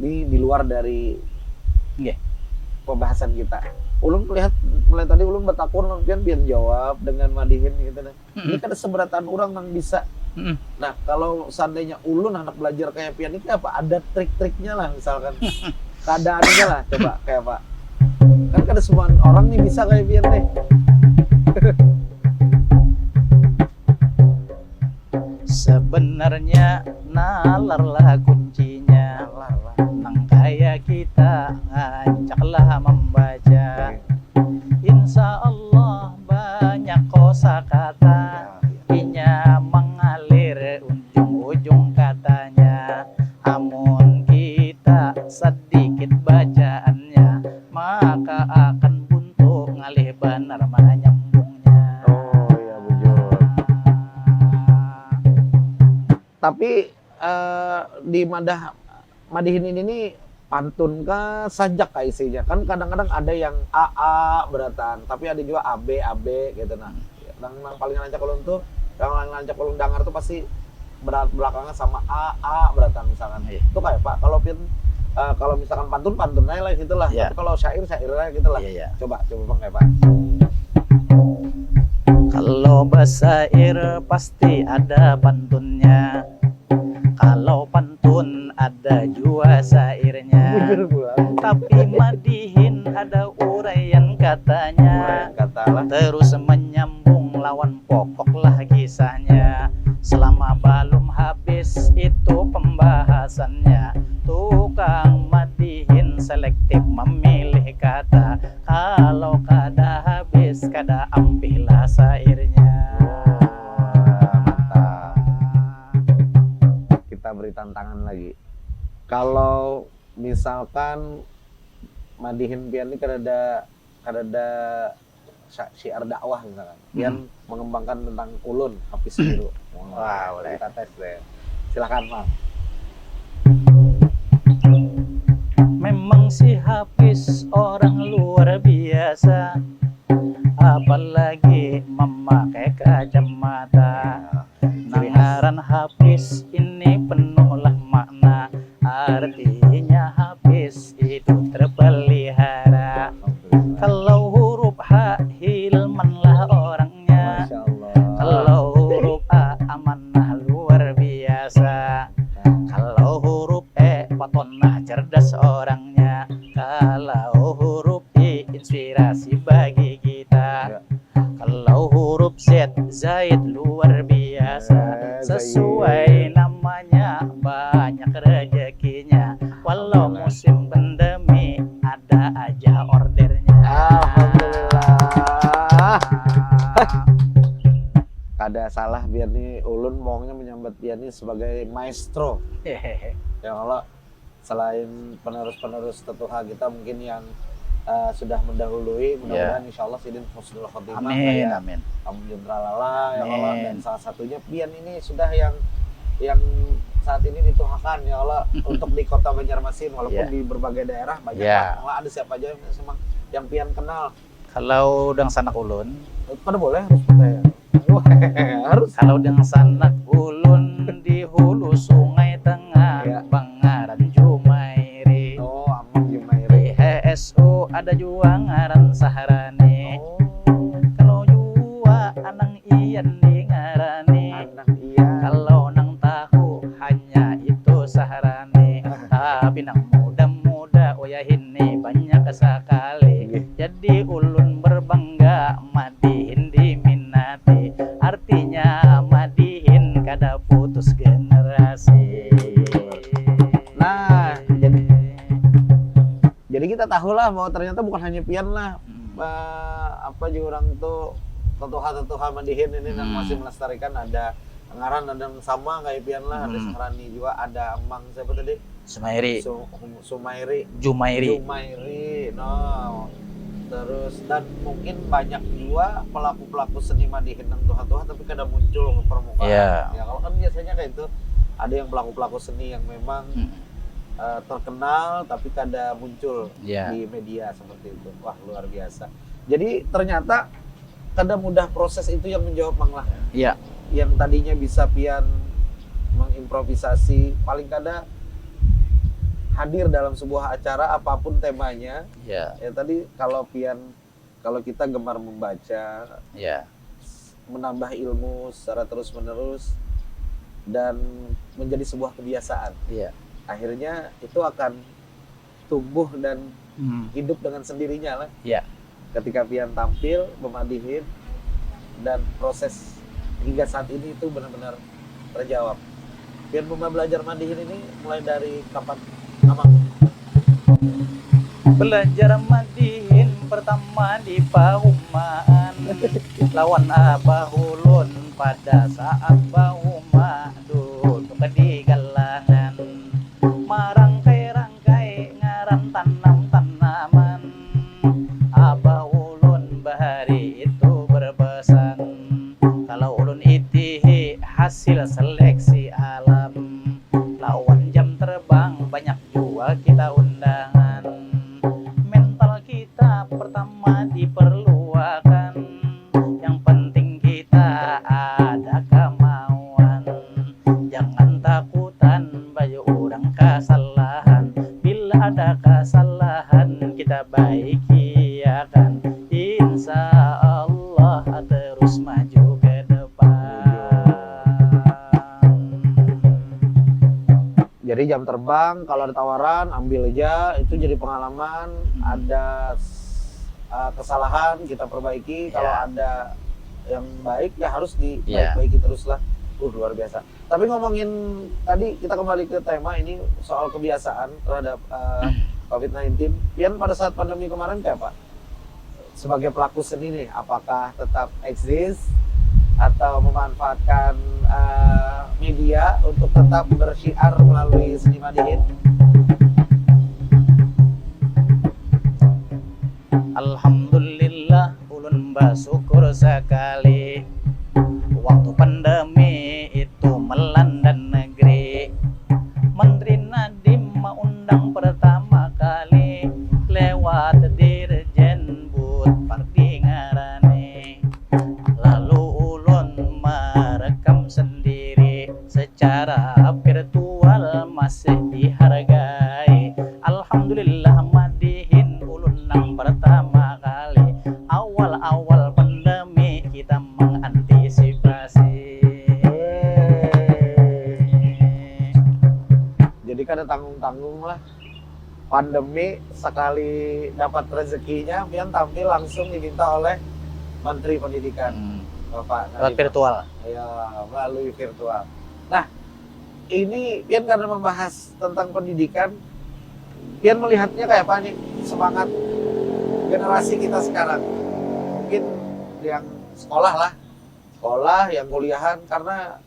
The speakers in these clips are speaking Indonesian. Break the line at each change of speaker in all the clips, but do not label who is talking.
Ini di luar dari
Nggih.
pembahasan kita. Ulun melihat mulai tadi ulun bertakun pian jawab dengan madihin gitu nah. Ini kan seberatan orang yang bisa. Nah, kalau seandainya ulun anak belajar kayak pian ini apa? Ada trik-triknya lah misalkan. Keadaannya lah coba kayak apa? Kan ada semua orang nih bisa kayak pian nih.
Sebenarnya nalarlah kuncinya. Nang kaya kita ajaklah membaca. Insya Allah banyak kosakata, inya mengalir ujung-ujung katanya. Amun kita sedikit bacaannya, maka akan buntu ngalih benar menyambungnya.
Oh iya bujur. Tapi di madihin ini pantun kah sajak kah isinya? Kan kadang-kadang ada yang AA beratan, tapi ada juga AB gitu nah. Yang paling lancar ulun tuh, yang lancar ulun dengar tuh pasti belakangnya sama AA beratan misalkan. Itu kayak Pak, kalau kalau misalkan pantun aja lah gitulah.
Yeah.
Tapi kalau syair aja gitulah.
Yeah.
Coba Bang kayak Pak.
Kalau basyair pasti ada pantunnya. Kalau pantun ada jua syairnya. Tapi madihin ada uraian katanya. Terus menyambung lawan pokoklah kisahnya. Selama belum habis itu pembahasannya. Tukang madihin selektif memilih kata. Kalau kada habis kada ambillah syairnya.
Kita beri tantangan lagi. Kalau misalkan madihin pian ini kada ada syiar dakwah misalkan. Pian mengembangkan tentang ulun Hafiz Biru.
Wah, boleh.
Kita tes deh. Silakan, Mas.
Memang si Hafiz orang luar biasa, apalagi memakai kacamata. Nangaran Hafiz ini penuhlah makna, artinya Hafiz itu terpelihara. Kalau huruf H hilmanlah orangnya, kalau huruf A amanah luar biasa, kalau huruf E patonah cerdas orangnya, kalau huruf I inspirasi bagi kita, kalau huruf Z Zaid luar biasa. Sesuai namanya banyak rezekinya, walau musim pandemi ada aja ordernya.
Alhamdulillah. Kada salah biar nih ulun maunya menyambat dia nih sebagai maestro. Ya Allah, selain penerus-penerus tetuha kita mungkin yang sudah mendahului, mudah-mudahan insya Allah sidin husnul khotimah.
Amin, amin.
Amin jendralala ya Allah, dan salah satunya pian ini sudah yang saat ini dituhakan ya Allah untuk di kota Banjarmasin walaupun di berbagai daerah banyak lah, ada siapa aja yang pian kenal.
Kalau dang sanak ulun,
Pada boleh harus.
Kalau dang sanak ulun di hulu sungai tengah, Bangaran Jumairi.
Oh, Amang Jumairi.
HSO ada juga ngaran Saharani. Kalau jua anang iyan di ngarani. Kalau nang tahu hanya itu Saharani. Tapi nang muda-muda ini banyak sekali. Jadi ulun berbangga madihin diminati. Artinya madihin kada putus generasi.
Nah, jadi kita tahulah bahwa ternyata bukan hanya pian lah, apa juga orang tuh tetuha madihin ini yang masih melestarikan. Ada ngaran, ada yang sama kayak pian lah, ada Sahrani juga, ada Amang siapa tadi?
Sumairi.
Jumairi. No. Terus dan mungkin banyak juga pelaku-pelaku seni madihin yang tuha-tuha tapi kada muncul ke permukaan. Ya kalau kan biasanya kayak itu ada yang pelaku-pelaku seni yang memang terkenal tapi kada muncul di media seperti itu. Wah, luar biasa. Jadi ternyata kada mudah proses itu yang menjawab Mang lah.
Iya.
Yang tadinya bisa pian mengimprovisasi, paling kada hadir dalam sebuah acara apapun temanya.
Ya.
Ya tadi kalau kita gemar membaca,
Ya.
menambah ilmu secara terus-menerus dan menjadi sebuah kebiasaan.
Iya.
Akhirnya itu akan tumbuh dan hidup dengan sendirinya lah.
Iya.
Ketika Pian tampil memadihin dan proses hingga saat ini itu benar-benar terjawab. Pian belajar madihin ini mulai dari kapan, Amang?
Belajar madihin pertama di Paumaan lawan Abah Ulun pada saat Bauma duduk di galangan marangkai-rangkai ngaran tanam-tanaman. Abah Ulun bahari itu berpesan kalau ulun itihi hasil seleksi alam lawan jam terbang banyak juga kita undangan. Mental kita pertama diperluakan, yang penting kita ada kemauan. Jangan takutan bayu orang kesalahan, bila ada kesalahan kita baiki ya kan. Insya Allah terus maju ke depan.
Jadi jam terbang kalau ada tawaran ambil aja, itu jadi pengalaman. Ada kesalahan kita perbaiki, kalau ada yang baik ya harus diperbaiki terus lah. Luar biasa. Tapi ngomongin tadi kita kembali ke tema ini soal kebiasaan terhadap COVID-19. Pian pada saat pandemi kemarin kayak apa? Sebagai pelaku seni nih, apakah tetap eksis atau memanfaatkan media untuk tetap bersyiar melalui seni madihin?
Alhamdulillah ulun bersyukur sekali waktu pandemi itu melanda negeri. Menteri Nadiem mengundang pertama kali lewat Dirjen Bud Pardi ngarane. Lalu ulun merekam sendiri secara virtual masih dihargai. Alhamdulillah madihin ulun yang pertama kali. Awal-awal pandemi kita mengantisipasi.
Jadi kan ada tanggung-tanggung lah. Pandemi sekali dapat rezekinya, Pian tampil langsung diminta oleh Menteri Pendidikan, Bapak
Lewat virtual.
Ya, melalui virtual. Nah, ini Pian karena membahas tentang pendidikan, Pian melihatnya kayak apa nih semangat generasi kita sekarang? Mungkin yang sekolah, yang kuliahan, karena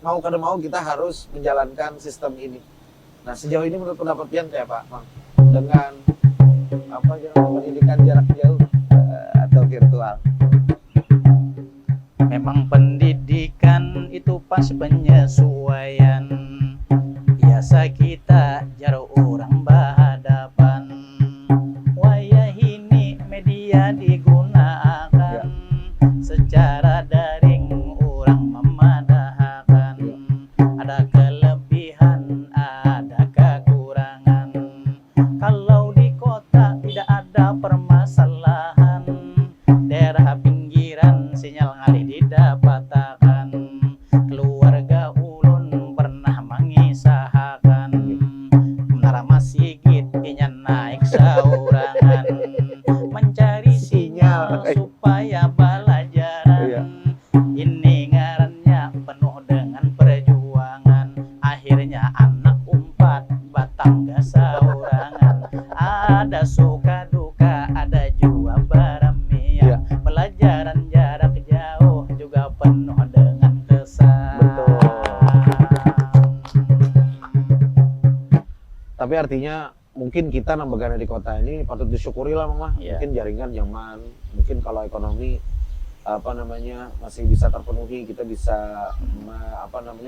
mau kada mau kita harus menjalankan sistem ini. Nah, sejauh ini menurut pendapat Pian kayak apa, Bang? Dengan pendidikan jarak jauh atau virtual?
Memang pendidikan itu pas penyesuaian. Biasa kita jarak orang berhadapan. Wayah ini media digunakan secara daring orang memadahkan. Ada kelebihan, ada kekurangan. Kalau di kota tidak ada permasalahan, daerah pinggiran sinyal ngalih didapatkan. Keluarga ulun pernah mengisahkan menara Masigit inya naik saurangan mencari sinyal supaya belajaran. Ini ngarannya penuh dengan perjuangan. Akhirnya anak umpat batang saurangan. Ada suka duka, ada juga baramian. Pelajaran jarak jauh juga penuh dengan kesan.
Betul. Tapi artinya mungkin kita nambahkan di kota ini patut disyukuri lah, Mama. Mungkin jaringan nyaman, mungkin kalau ekonomi masih bisa terpenuhi, kita bisa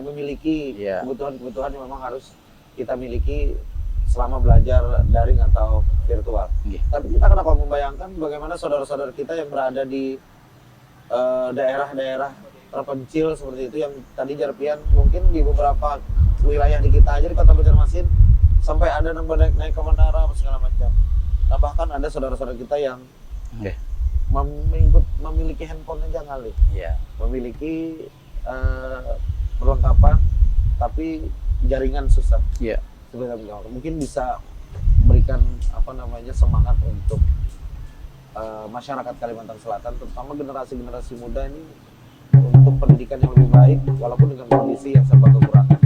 memiliki kebutuhan-kebutuhan yang memang harus kita miliki selama belajar daring atau virtual. Tapi kita kalau membayangkan bagaimana saudara-saudara kita yang berada di daerah-daerah terpencil seperti itu, yang tadi Jarpian mungkin di beberapa wilayah di kita aja di Kota Banjarmasin sampai ada yang naik ke menara segala macam. Nah bahkan ada saudara-saudara kita yang memiliki handphone aja kali, memiliki perlengkapan tapi jaringan susah. Mungkin bisa berikan semangat untuk masyarakat Kalimantan Selatan, terutama generasi muda ini untuk pendidikan yang lebih baik walaupun dengan kondisi yang serba kekurangan.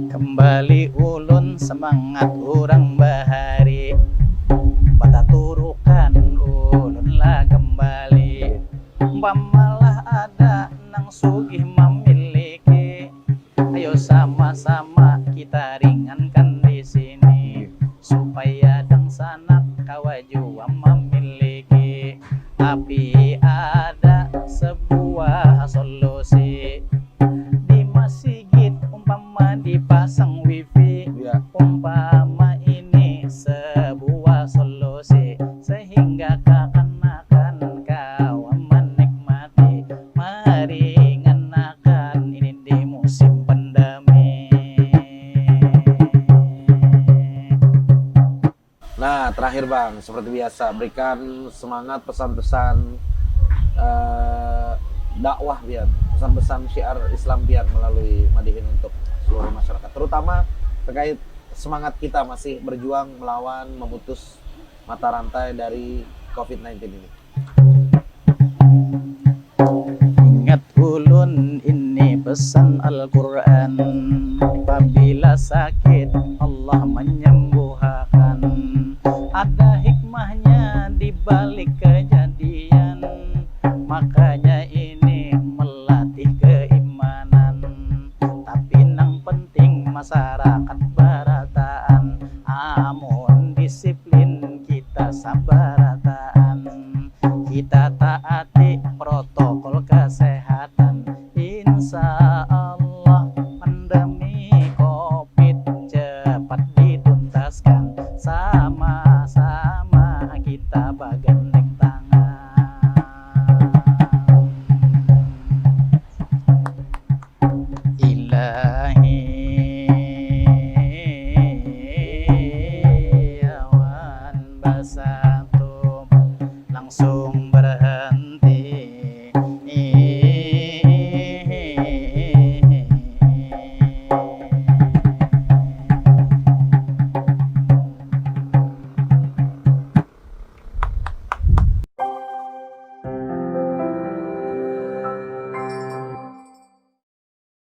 Kembali ulun semangat urang bahari, bata turukan ulun lah kembali. Umpamalah ada nang sugih memiliki, ayo sama-sama kita ringankan di sini supaya dang sanak kawajua memiliki. Tapi ada sebuah solusi, di masjid umpama dipasang wifi, umpama ini sebuah solusi sehingga kekanakan kau menikmati. Mari ngenakan ini di musim pandemi.
Nah terakhir Bang, seperti biasa berikan semangat pesan-pesan dakwah biar, pesan-pesan syiar Islam biar melalui Madihin untuk seluruh masyarakat, terutama terkait semangat kita masih berjuang melawan, memutus mata rantai dari COVID-19 ini.
Ingat ulun ini pesan Al-Quran, apabila sakit Allah menyembuhkan. Ada hikmahnya di balik kejadian, makanya ini melatih keimanan. Tapi nang penting masyarakat barataan, amun disiplin kita sabarataan, kita taati protokol kesehatan. Insya Allah pandemi COVID cepat dituntaskan, sama-sama kita bagandeng tangan. Ilahi awan basah